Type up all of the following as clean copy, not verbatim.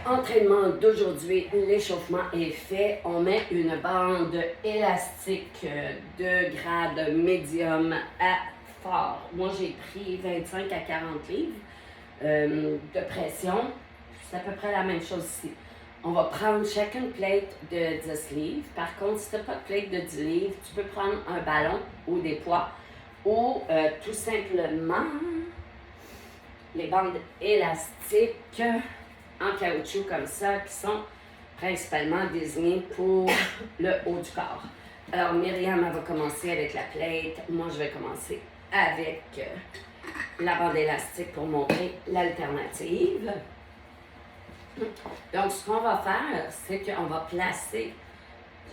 Entraînement d'aujourd'hui, l'échauffement est fait. On met une bande élastique de grade médium à fort. Moi, j'ai pris 25 à 40 livres de pression. C'est à peu près la même chose ici. On va prendre chacune plate de 10 livres. Par contre, si tu n'as pas de plate de 10 livres, tu peux prendre un ballon ou des poids ou tout simplement les bandes élastiques en caoutchouc comme ça, qui sont principalement désignées pour le haut du corps. Alors, Myriam, elle va commencer avec la plate. Moi, je vais commencer avec la bande élastique pour montrer l'alternative. Donc, ce qu'on va faire, c'est qu'on va placer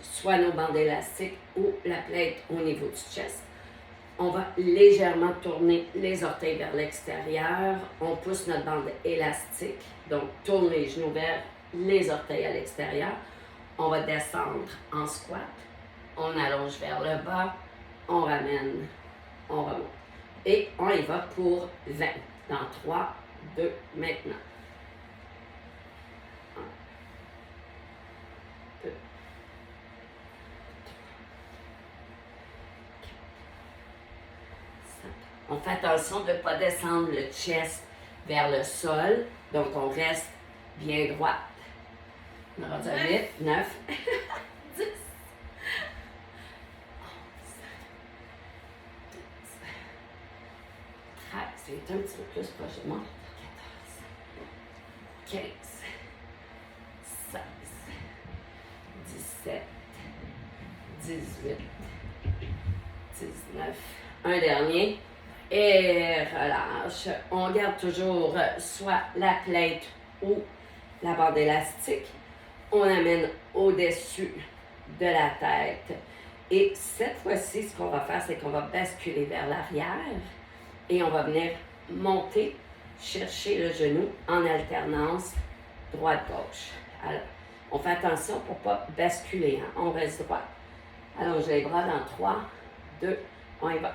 soit nos bandes élastiques ou la plate au niveau du chest. On va légèrement tourner les orteils vers l'extérieur. On pousse notre bande élastique. Donc, tourne les genoux vers les orteils à l'extérieur. On va descendre en squat. On allonge vers le bas. On ramène. On remonte. Et on y va pour 20. Dans 3, 2, maintenant. 1, 2, on fait attention de ne pas descendre le chest vers le sol. Donc, on reste bien droit. On a rendu à 8, 9, 10, 11, 12, 13. C'est un petit peu plus proche de moi. 14, 15, 16, 17, 18, 19. Un dernier. Et relâche. On garde toujours soit la plate ou la bande élastique. On amène au-dessus de la tête. Et cette fois-ci, ce qu'on va faire, c'est qu'on va basculer vers l'arrière et on va venir monter, chercher le genou en alternance droite-gauche. Alors, on fait attention pour ne pas basculer. Hein? On reste droit. Allonge les bras dans 3, 2, on y va.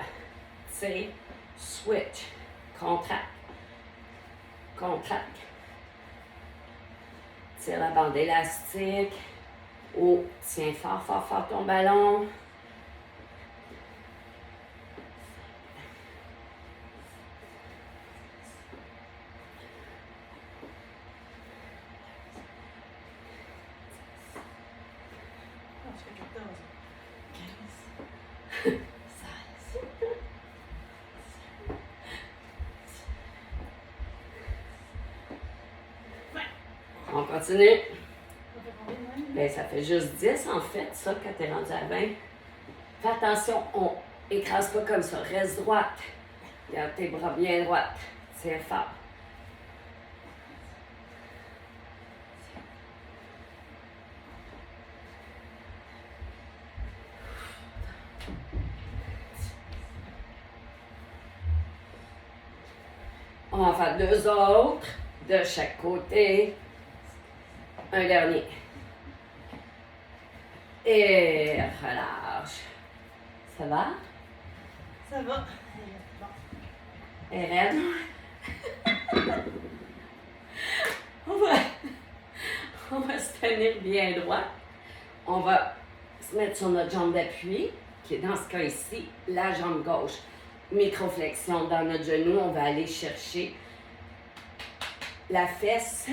Tire. Switch, contracte, contracte. Tire la bande élastique. Oh, tiens fort, fort, fort ton ballon. On continue. Bien, ça fait juste 10 en fait, ça, quand tu es rendu à 20. Fais attention, on écrase pas comme ça. Reste droite. Garde tes bras bien droits. Tiens fort. On va faire 2 autres de chaque côté. Un dernier. Et relâche. Ça va? Ça va. Et raide. on va se tenir bien droit. On va se mettre sur notre jambe d'appui, qui est dans ce cas ici, la jambe gauche. Microflexion dans notre genou, on va aller chercher la fesse.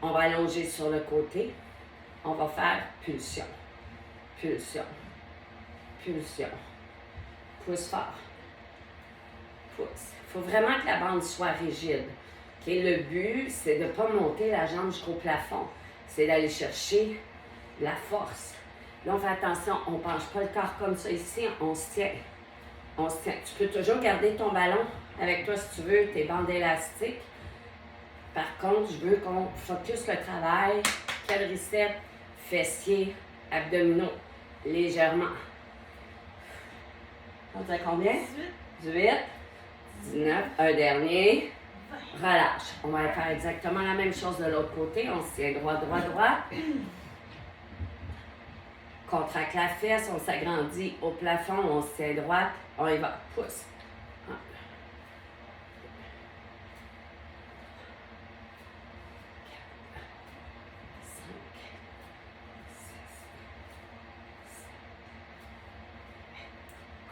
On va allonger sur le côté. On va faire pulsion. Pulsion. Pulsion. Pousse fort. Pousse. Il faut vraiment que la bande soit rigide. Okay? Le but, c'est de ne pas monter la jambe jusqu'au plafond. C'est d'aller chercher la force. Là, on fait attention, on ne penche pas le corps comme ça ici, on se tient. On se tient. Tu peux toujours garder ton ballon avec toi si tu veux, tes bandes élastiques. Par contre, je veux qu'on focus le travail, quadriceps, fessiers, abdominaux, légèrement. On dirait combien? 18, 19, un dernier. Relâche. On va faire exactement la même chose de l'autre côté. On se tient droit, droit, droit. Contracte la fesse, on s'agrandit au plafond, on se tient droit. On y va. Pousse.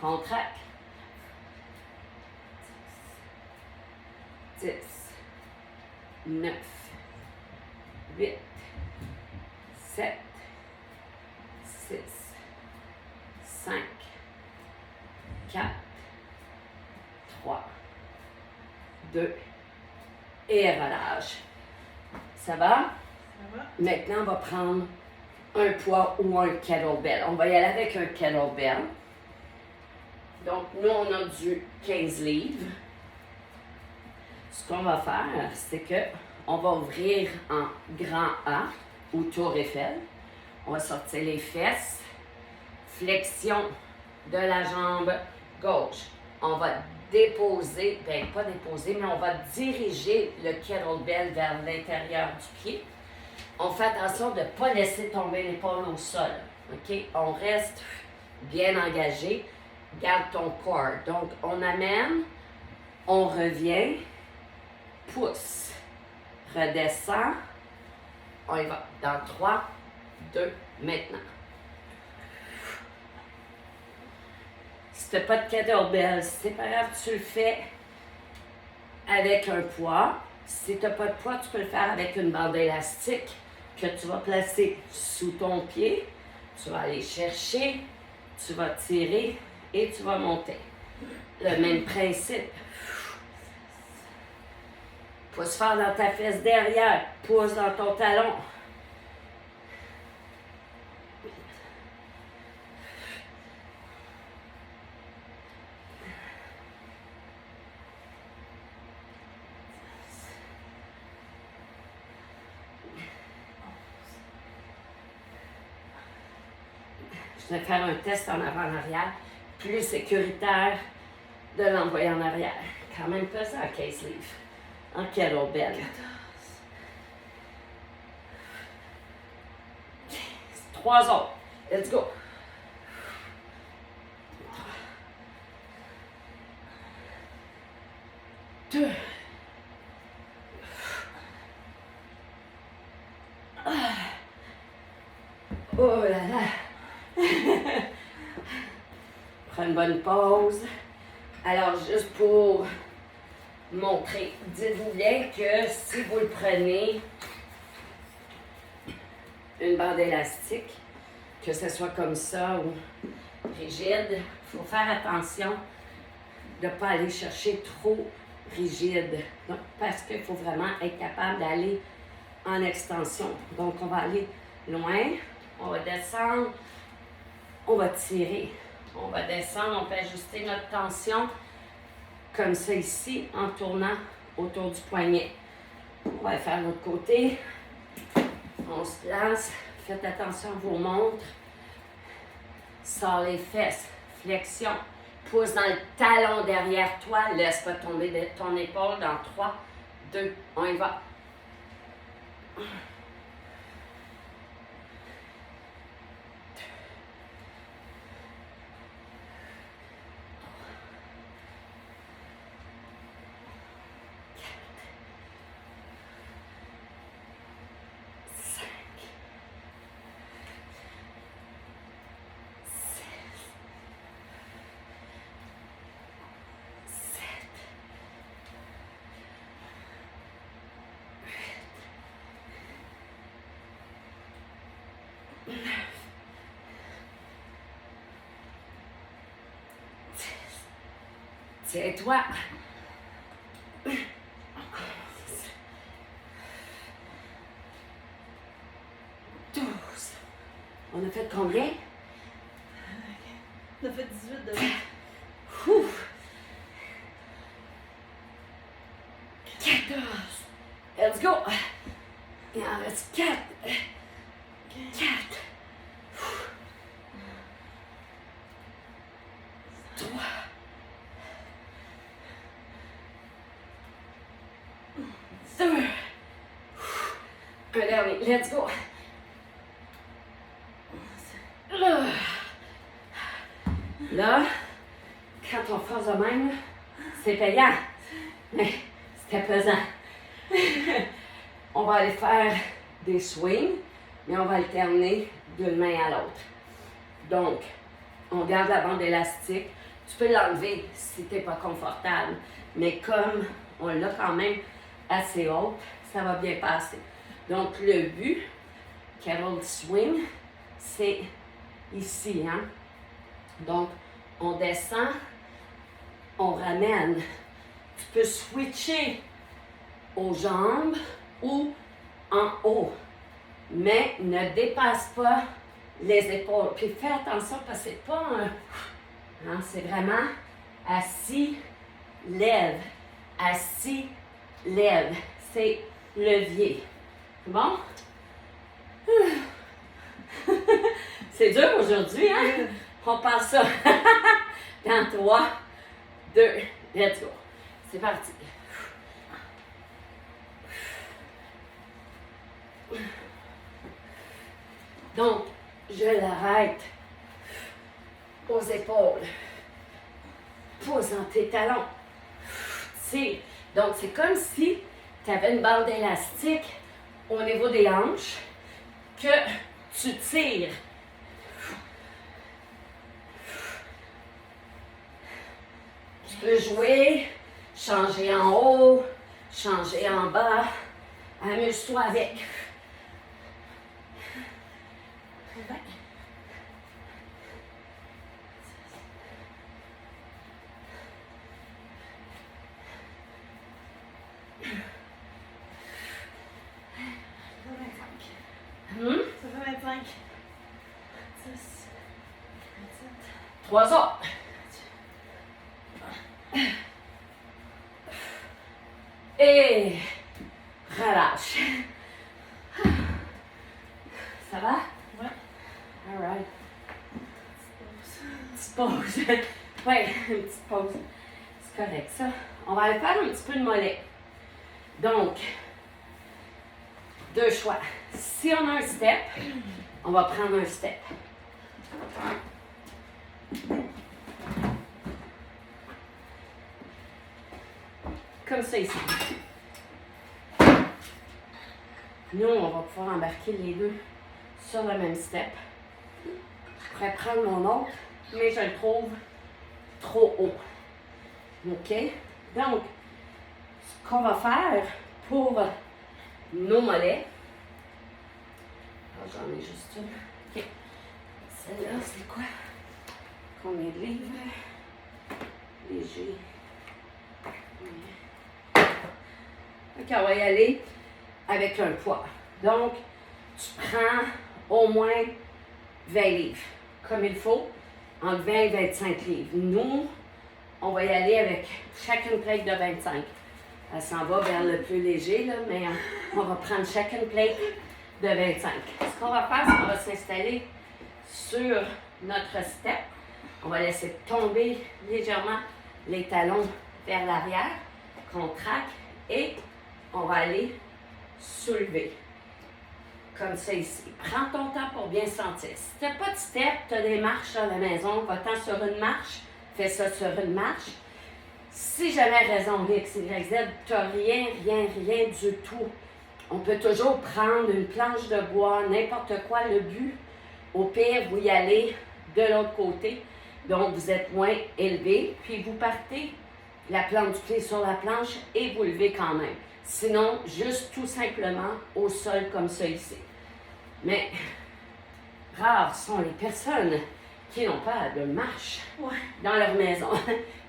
Contracte. 10, 9, 8, 7, 6, 5, 4, 3, 2, et relâche. Ça va? Ça va? Maintenant, on va prendre un poids ou un kettlebell. On va y aller avec un kettlebell. Donc, nous, on a du 15 livres. Ce qu'on va faire, c'est que on va ouvrir en grand A ou tour Eiffel. On va sortir les fesses. Flexion de la jambe gauche. On va déposer, bien pas déposer, mais on va diriger le kettlebell vers l'intérieur du pied. On fait attention de ne pas laisser tomber l'épaule au sol. OK? On reste bien engagé. Garde ton corps. Donc, on amène, on revient, pousse, redescend. On y va. Dans 3, 2, maintenant. Si tu n'as pas de kettlebell, c'est pas grave, tu le fais avec un poids. Si tu n'as pas de poids, tu peux le faire avec une bande élastique que tu vas placer sous ton pied. Tu vas aller chercher, tu vas tirer et tu vas monter. Le même principe. Pousse fort dans ta fesse derrière, pousse dans ton talon. Je vais faire un test en avant-arrière, plus sécuritaire de l'envoyer en arrière. Quand même pesant, 15 livres. En kettlebell. 3 autres. Let's go. 2. Oh là là. Prends une bonne pause. Alors, juste pour montrer, dites-vous bien que si vous le prenez, une bande élastique, que ce soit comme ça ou rigide, il faut faire attention de ne pas aller chercher trop rigide. Donc, parce qu'il faut vraiment être capable d'aller en extension. Donc, on va aller loin, on va descendre, on va tirer. On va descendre, on peut ajuster notre tension comme ça ici, en tournant autour du poignet. On va faire l'autre côté. On se place. Faites attention à vos montres. Sors les fesses. Flexion. Pousse dans le talon derrière toi. Laisse pas tomber de ton épaule dans 3, 2, on y va. Tiens-toi. 12. On a fait combien? On a fait 18 de Ouf. 14. Let's go. Il en reste 4. 4. 3. 2. Un dernier. Let's go. Là, quand on force de même, c'est payant. Mais c'était pesant. On va aller faire des swings, mais on va alterner d'une main à l'autre. Donc, on garde la bande élastique. Tu peux l'enlever si tu n'es pas confortable. Mais comme on l'a quand même assez haute, ça va bien passer. Donc, le but, Carol Swing, c'est ici, hein? Donc, on descend, on ramène. Tu peux switcher aux jambes ou en haut, mais ne dépasse pas les épaules. Puis fais attention parce que c'est pas un... Hein, c'est vraiment assis, lève, assis, lève. C'est levier. Bon? C'est dur aujourd'hui, hein? On passe ça. Dans 3, 2, let's go. C'est parti. Donc, je l'arrête aux épaules. Pose dans tes talons. Tire. Donc, c'est comme si tu avais une bande élastique au niveau des hanches que tu tires. Tu peux jouer, changer en haut, changer en bas. Amuse-toi avec. Ça fait 25. 6, 27. 3 autres. Et relâche. Ça va? Ouais. All right. Petite pause. Ouais, une petite pause. C'est correct, ça. On va aller faire un petit peu de mollet. Donc, 2 choix. Si on a un step, on va prendre un step. Comme ça ici. Nous, on va pouvoir embarquer les deux sur le même step. Je pourrais prendre mon autre, mais je le trouve trop haut. OK? Donc, ce qu'on va faire pour nos mollets, j'en ai juste une. OK. Celle-là, c'est quoi? Combien de livres? Léger. OK, on va y aller avec un poids. Donc, tu prends au moins 20 livres, comme il faut, entre 20 et 25 livres. Nous, on va y aller avec chacune plate de 25. Elle s'en va vers le plus léger, là, mais on va prendre chacune plate de 25. Ce qu'on va faire, c'est qu'on va s'installer sur notre step. On va laisser tomber légèrement les talons vers l'arrière, qu'on traque, et on va aller soulever. Comme ça ici. Prends ton temps pour bien sentir. Si tu n'as pas de step, tu as des marches à la maison, va-t'en sur une marche, fais ça sur une marche. Si jamais raison X, Y, Z, tu n'as rien du tout. On peut toujours prendre une planche de bois, n'importe quoi, le but. Au pire, vous y allez de l'autre côté. Donc, vous êtes moins élevé. Puis, vous partez la plante du pied sur la planche et vous levez quand même. Sinon, juste tout simplement au sol comme ça ici. Mais, rares sont les personnes qui n'ont pas de marche dans leur maison.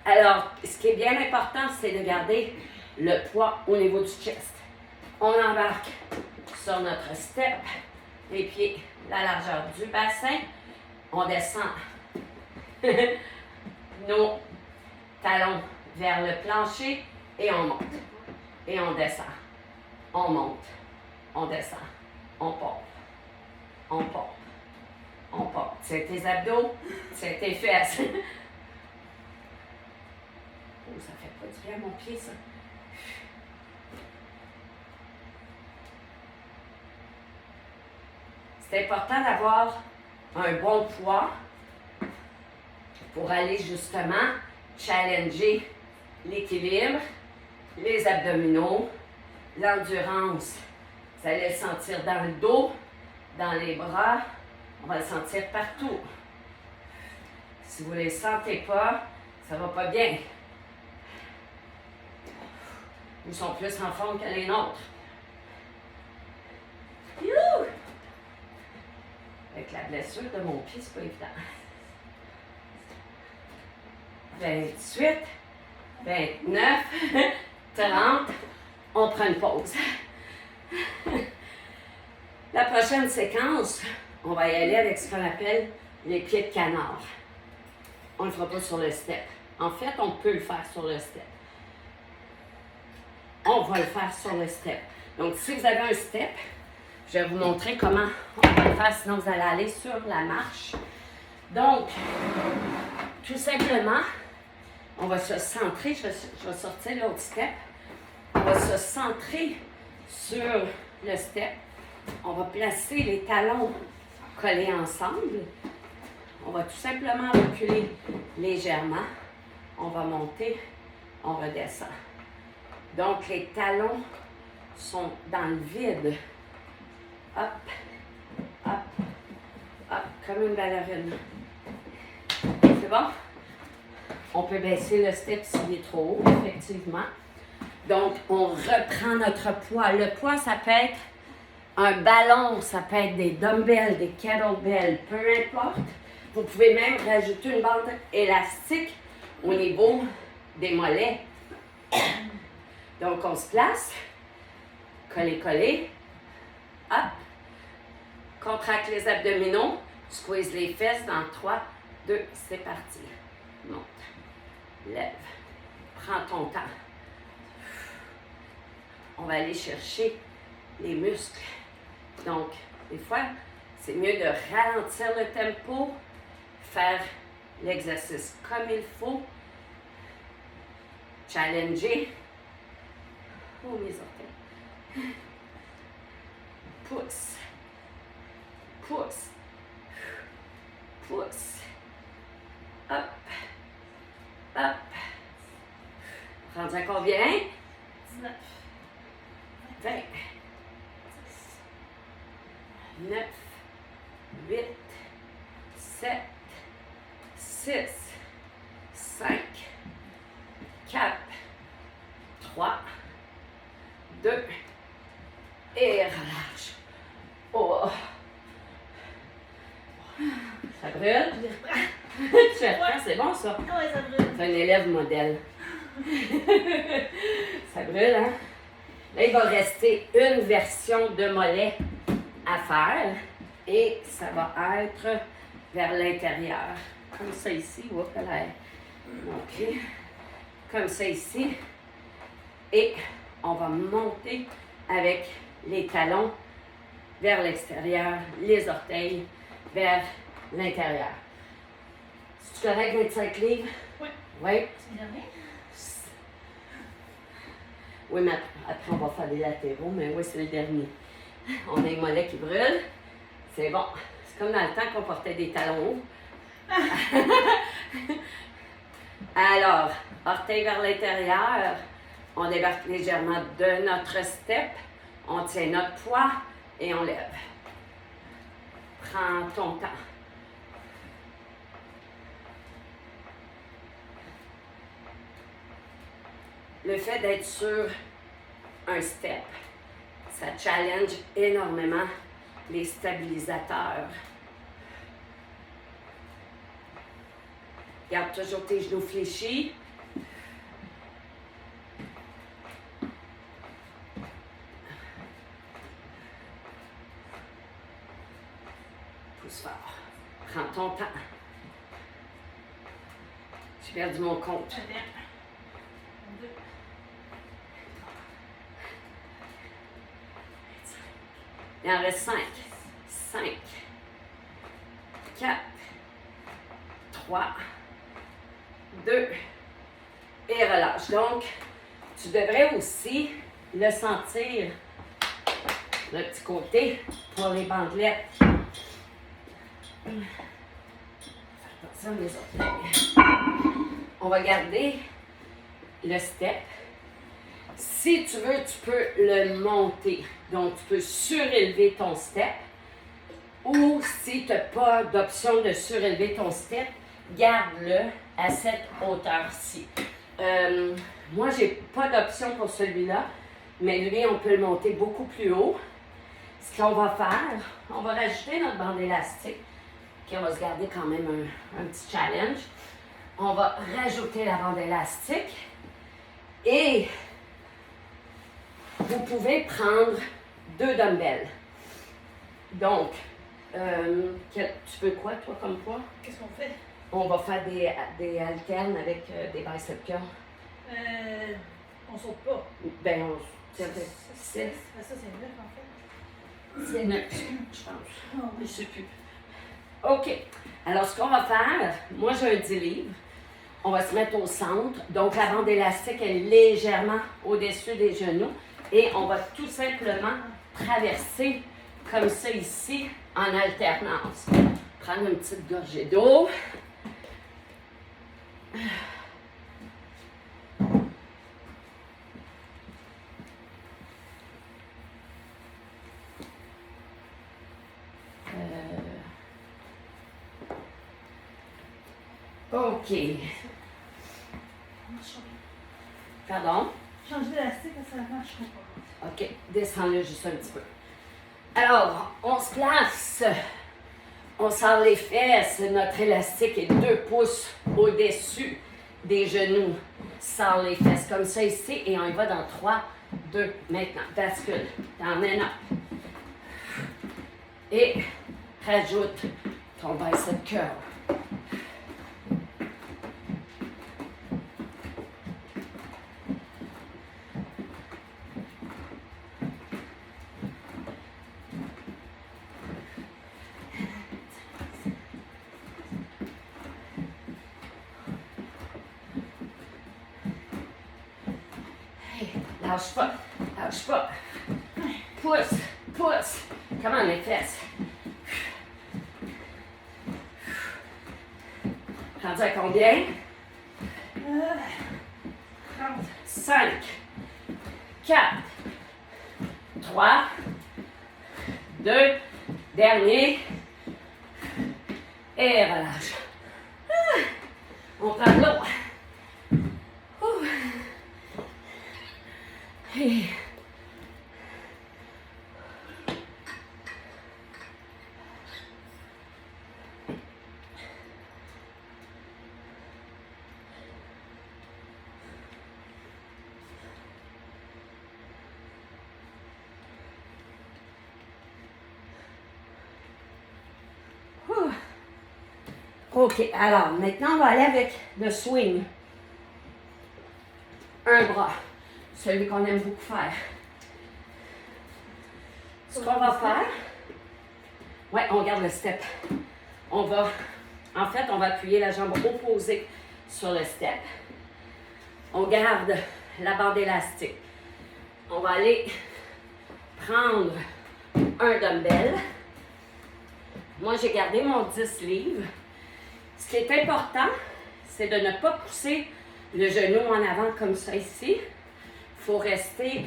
Alors, ce qui est bien important, c'est de garder le poids au niveau du chest. On embarque sur notre step, les pieds, la largeur du bassin. On descend nos talons vers le plancher et on monte. Et on descend. On monte. On descend. On pompe. On pompe. On pompe. Tiens tes abdos. Tiens tes fesses. Oh, ça fait pas du bien à mon pied, ça. C'est important d'avoir un bon poids pour aller justement challenger l'équilibre, les abdominaux, l'endurance. Vous allez le sentir dans le dos, dans les bras, on va le sentir partout. Si vous ne les sentez pas, Ça va pas bien. Ils sont plus en forme que les nôtres. Youhou! Avec la blessure de mon pied, c'est pas évident. 28, 29, 30. On prend une pause. La prochaine séquence, on va y aller avec ce qu'on appelle les pieds de canard. On ne le fera pas sur le step. En fait, on peut le faire sur le step. On va le faire sur le step. Donc, si vous avez un step, je vais vous montrer comment on va le faire, sinon vous allez aller sur la marche. Donc, tout simplement, on va se centrer, je vais sortir l'autre step. On va se centrer sur le step. On va placer les talons collés ensemble. On va tout simplement reculer légèrement. On va monter, on redescend. Donc, les talons sont dans le vide. Hop, hop, hop, comme une ballerine. C'est bon? On peut baisser le step s'il est trop haut, effectivement. Donc, on reprend notre poids. Le poids, ça peut être un ballon, ça peut être des dumbbells, des kettlebells, peu importe. Vous pouvez même rajouter une bande élastique au niveau des mollets. Donc, on se place. Coller, coller. Hop. Contracte les abdominaux. Squeeze les fesses dans 3, 2, c'est parti. Monte. Lève. Prends ton temps. On va aller chercher les muscles. Donc, des fois, c'est mieux de ralentir le tempo, faire l'exercice comme il faut, challenger. Oh, mes orteils. Pousse. Pousse. Pousse. Hop. Hop. Rendu à combien? 19. 20. 9, 8, 7, 6, 5, 4, 3, 2, et relâche. Oh! Ça brûle? Tu fais rien, c'est bon ça? Ah ouais, ça brûle. C'est un élève modèle. Ça brûle, hein? Là, il va rester une version de mollet à faire et ça va être vers l'intérieur. Comme ça ici. Oups, OK. Comme ça ici. Et on va monter avec les talons vers l'extérieur, les orteils vers l'intérieur. C'est-tu correct, 25 livres? Oui. Oui. C'est bien. Oui, mais après, on va faire des latéraux, mais oui, c'est le dernier. On a les mollets qui brûlent. C'est bon. C'est comme dans le temps qu'on portait des talons hauts. Alors, orteils vers l'intérieur. On débarque légèrement de notre step. On tient notre poids et on lève. Prends ton temps. Le fait d'être sur un step, ça challenge énormément les stabilisateurs. Garde toujours tes genoux fléchis. Pousse fort. Prends ton temps. J'ai perdu mon compte. Très bien. 2. Il en reste 5. 5. 4. 3. 2. Et relâche. Donc, tu devrais aussi le sentir, le petit côté, pour les bandelettes. Attention, les orteils. On va garder le step. Si tu veux, tu peux le monter. Donc, tu peux surélever ton step. Ou si tu n'as pas d'option de surélever ton step, garde-le à cette hauteur-ci. Moi, j'ai pas d'option pour celui-là, mais lui, on peut le monter beaucoup plus haut. Ce qu'on va faire, on va rajouter notre bande élastique, puis on va se garder quand même un petit challenge. On va rajouter la bande élastique et vous pouvez prendre 2 dumbbells. Donc, tu veux quoi, toi, comme poids? Qu'est-ce qu'on fait? On va faire des alternes avec des biceps curls. On saute pas. Ben, Ça, c'est 9 en fait. c'est 9, je pense. Oh, Je sais plus. OK. Alors, ce qu'on va faire, moi, j'ai un 10 livres. On va se mettre au centre. Donc, la bande élastique est légèrement au-dessus des genoux. Et on va tout simplement traverser comme ça ici, en alternance. Prendre une petite gorgée d'eau. OK. Pardon? Change d'élastique, ça marche pas. OK. Descends-le juste un petit peu. Alors, on se place. On sort les fesses. Notre élastique est 2 pouces au-dessus des genoux. Sort les fesses comme ça ici et on y va dans 3, 2, maintenant. Bascule. Down and up. Et rajoute ton bicep curl. Lâche pas, lâche pas. Pousse, pousse. Comment les fesses? Rendu à combien? 5, 4, 3, 2, dernier. Et relâche. On prend de l'eau. Ouh. Et... Ouh. OK, alors maintenant on va aller avec le swing. Un bras. Celui qu'on aime beaucoup faire. Ce qu'on va faire, ouais, on garde le step. On va appuyer la jambe opposée sur le step. On garde la bande élastique. On va aller prendre un dumbbell. Moi, j'ai gardé mon 10 livres. Ce qui est important, c'est de ne pas pousser le genou en avant comme ça ici. Il faut rester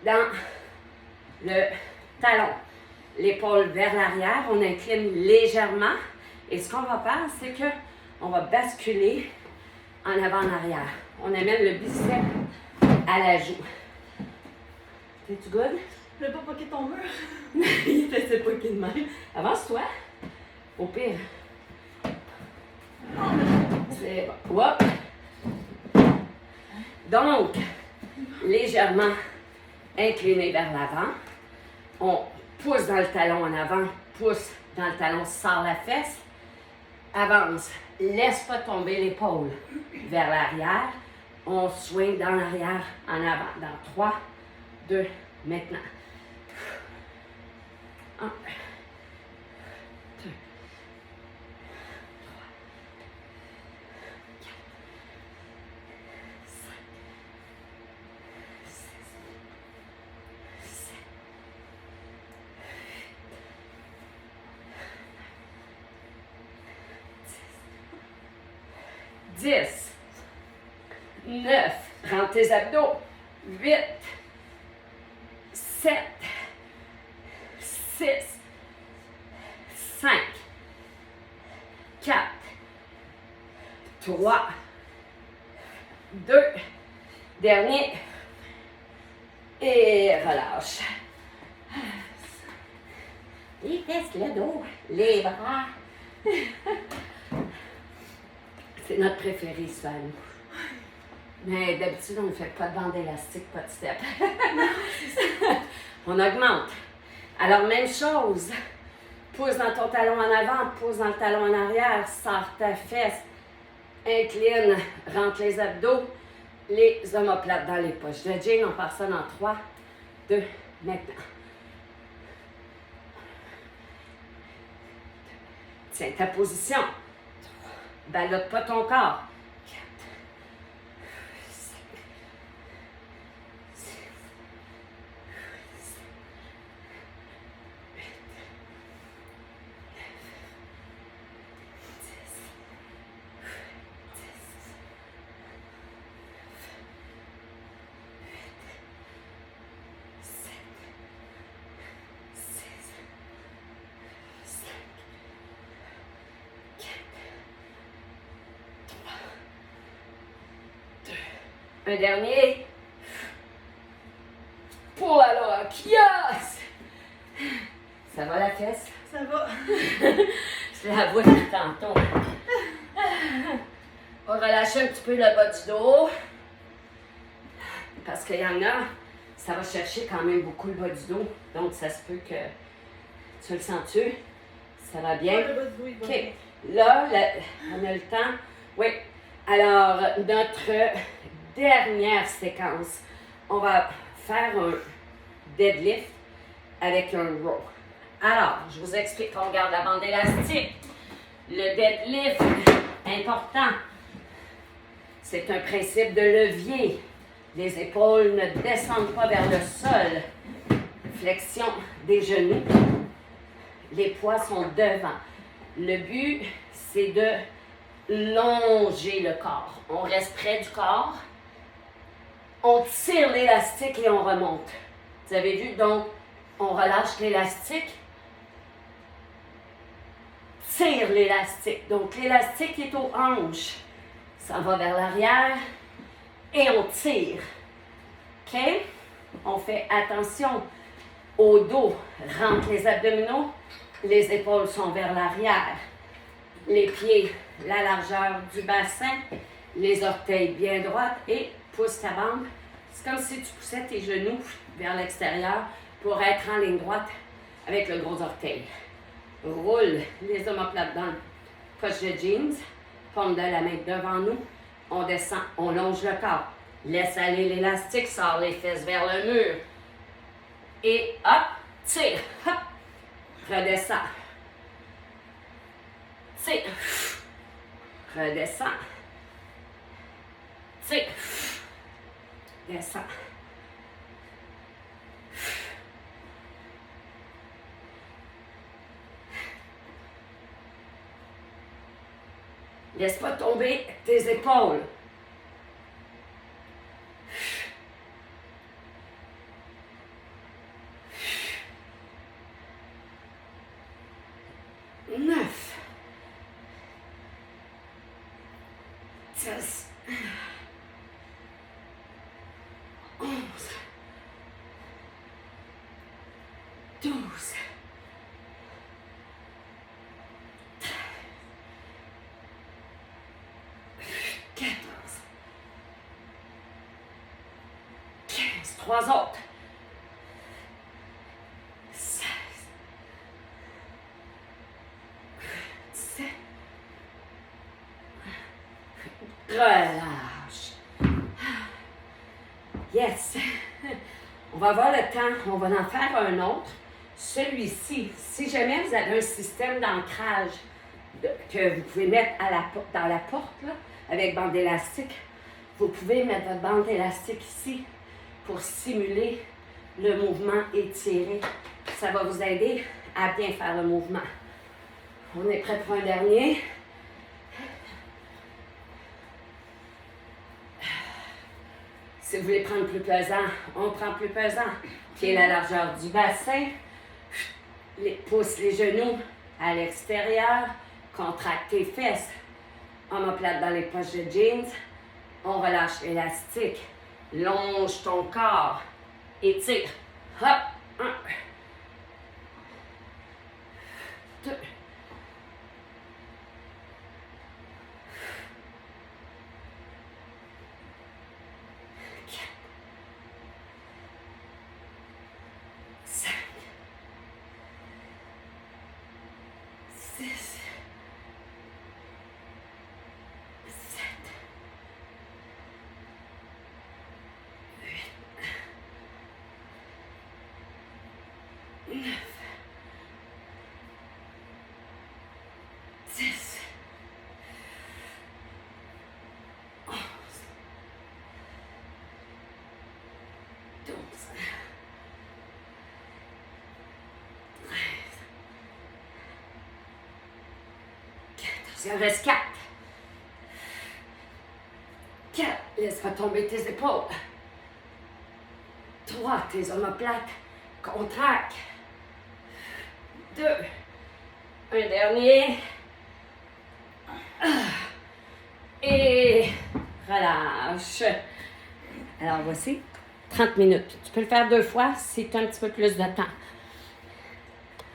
dans le talon. L'épaule vers l'arrière, on incline légèrement. Et ce qu'on va faire, c'est qu'on va basculer en avant, en arrière. On amène le biceps à la joue. T'es-tu good? Je vais pas poquer ton mur. Il faisait pas qu'il de même. Avance-toi. Au pire. C'est bon. Hop. Donc, légèrement incliné vers l'avant. On pousse dans le talon en avant, pousse dans le talon, sort la fesse, avance. Laisse pas tomber l'épaule vers l'arrière. On swing dans l'arrière, en avant. Dans 3, 2, maintenant. 1, 2, 3, 4, 5, 6, 7, 10, 9, rentre tes abdos, 8, 7, 6, 5, 4, 3, 2, dernier. Et relâche. Les fesses, le dos, les bras. C'est notre préféré, ça, nous. Mais d'habitude, on ne fait pas de bande élastique, pas de step. On augmente. Alors, même chose. Pousse dans ton talon en avant, pousse dans le talon en arrière, sors ta fesse, incline, rentre les abdos, les omoplates dans les poches de jean. On part ça dans 3, 2, maintenant. Tiens ta position. 3, ballotte pas ton corps. 4, 5, 6, 8, 9, 10, 11, 12, 13, 14, 15, 16, 17, 18, 19, 20, 21, 22, 23, 24, 25, 26, 27, 28, 29, 30. Un dernier. Pour la loquillage. Ça va la fesse? Ça va. Je la vois depuis tantôt. On va relâcher un petit peu le bas du dos. Parce qu'il y en a, ça va chercher quand même beaucoup le bas du dos. Donc, ça se peut que tu le sens-tu? Ça va bien? Le bas du dos, il va OK. bien. Là, on a le temps. Oui. Alors, notre dernière séquence, on va faire un deadlift avec un row. Alors, je vous explique, on regarde la bande élastique. Le deadlift, important, c'est un principe de levier. Les épaules ne descendent pas vers le sol. Flexion des genoux. Les poids sont devant. Le but, c'est de longer le corps. On reste près du corps. On tire l'élastique et on remonte. Vous avez vu? Donc, on relâche l'élastique. Tire l'élastique. Donc, l'élastique est aux hanches. Ça va vers l'arrière et on tire. OK? On fait attention au dos. Rentre les abdominaux. Les épaules sont vers l'arrière. Les pieds, la largeur du bassin. Les orteils bien droits et pousse ta bande. C'est comme si tu poussais tes genoux vers l'extérieur pour être en ligne droite avec le gros orteil. Roule les omoplates dans le poche de jeans. Paume de la main devant nous. On descend, on longe le corps. Laisse aller l'élastique, sors les fesses vers le mur. Et hop, tire, hop, redescends. Tire, redescends. Tire, descends. Laisse pas tomber tes épaules. Neuf. 10. 11. 12. 14. 15. 3 autres. 16. 17. Relâche. Yes. On va avoir le temps. On va en faire un autre. Celui-ci, si jamais vous avez un système d'ancrage que vous pouvez mettre dans la porte, là, avec bande élastique, vous pouvez mettre votre bande élastique ici pour simuler le mouvement étiré. Ça va vous aider à bien faire le mouvement. On est prêt pour un dernier. Si vous voulez prendre plus pesant, on prend plus pesant. Qui est la largeur du bassin. Pousse les genoux à l'extérieur. Contracte tes fesses. Omoplate dans les poches de jeans. On relâche l'élastique. Longe ton corps. Étire. Hop. 1, 2. 4. 5. 6. 7. 8. 9. 10. 11. 12. 13. 14. Il en reste 4. 4. Laisse pas tomber tes épaules. 3. Tes omoplates contractent. 2. Un dernier. Et relâche. Alors voici 30 minutes. Tu peux le faire 2 fois si tu as un petit peu plus de temps.